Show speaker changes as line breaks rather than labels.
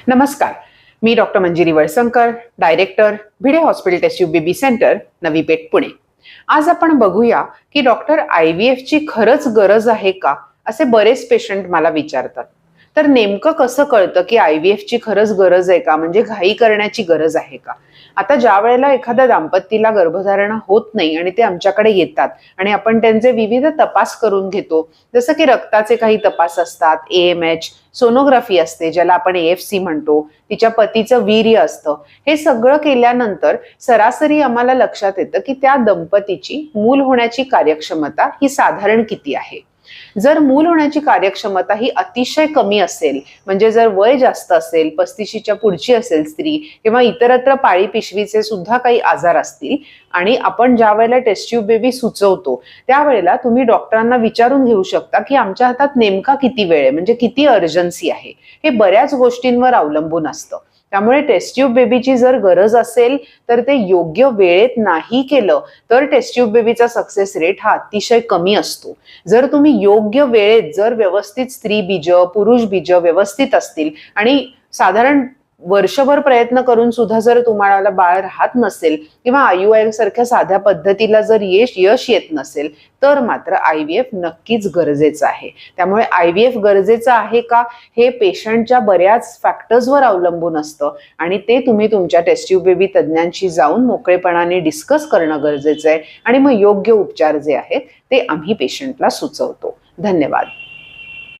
नमस्कार, मी doctor Manjiri Valsankar, director, Bhide hospital test tube baby centre, Navi Peth, Pune. आज आपण बघूया की डॉक्टर IVF ची खरंच गरज आहे का, असे बरेच पेशंट मला विचारतात. तर नेमकं कसं कळतं की IVF ची खरंच गरज आहे का, म्हणजे घाई करण्याची गरज आहे का? आता ज्या वेळेला एखाद्या दाम्पत्याला गर्भधारणा होत नाही आणि ते आमच्याकडे येतात आणि आपण त्यांचे विविध तपास करून घेतो, जसं की रक्ताचे काही तपास असतात, AMH, सोनोग्राफी असते ज्याला आपण AFC म्हणतो, तिच्या पतीचं वीर्य असतं. हे सगळं केल्यानंतर सरासरी आम्हाला लक्षात येतं की त्या दंपतीची मूल होण्याची कार्यक्षमता ही साधारण किती आहे. जर मूल होण्याची कार्यक्षमता ही अतिशय कमी असेल, म्हणजे जर वय जास्त असेल, 35च्या पुढची असेल स्त्री, किंवा इतरत्र पाळी पिशवीचे सुद्धा काही आजार असतील, आणि आपण ज्या वेळेला टेस्ट ट्यूब बेबी सुचवतो त्यावेळेला तुम्ही डॉक्टरांना विचारून घेऊ शकता की आमच्या हातात नेमका किती वेळ आहे, म्हणजे किती अर्जन्सी आहे. हे बऱ्याच गोष्टींवर अवलंबून असतं. त्यामुळे टेस्ट ट्यूब बेबीची जर गरज असेल तर ते योग्य वेळेत नाही केलं तर टेस्ट ट्यूब बेबीचा सक्सेस रेट हा अतिशय कमी असतो. जर तुम्ही योग्य वेळेत, जर व्यवस्थित स्त्री बीज, पुरुष बीज व्यवस्थित असतील आणि साधारण वर्षभर प्रयत्न करून सुद्धा जर तुम्हाला बाळ राहत नसेल किंवा IUI सारख्या साध्या पद्धतीला जर यश येत नसेल, तर मात्र IVF नक्कीच गरजेचं आहे. त्यामुळे IVF गरजेचं आहे का, हे पेशंटच्या बऱ्याच फॅक्टर्सवर अवलंबून असतं आणि ते तुम्ही तुमच्या टेस्ट ट्यूब बेबी तज्ञांशी जाऊन मोकळेपणाने डिस्कस करणं गरजेचं आहे आणि मग योग्य उपचार जे आहेत ते आम्ही पेशंटला सुचवतो. धन्यवाद.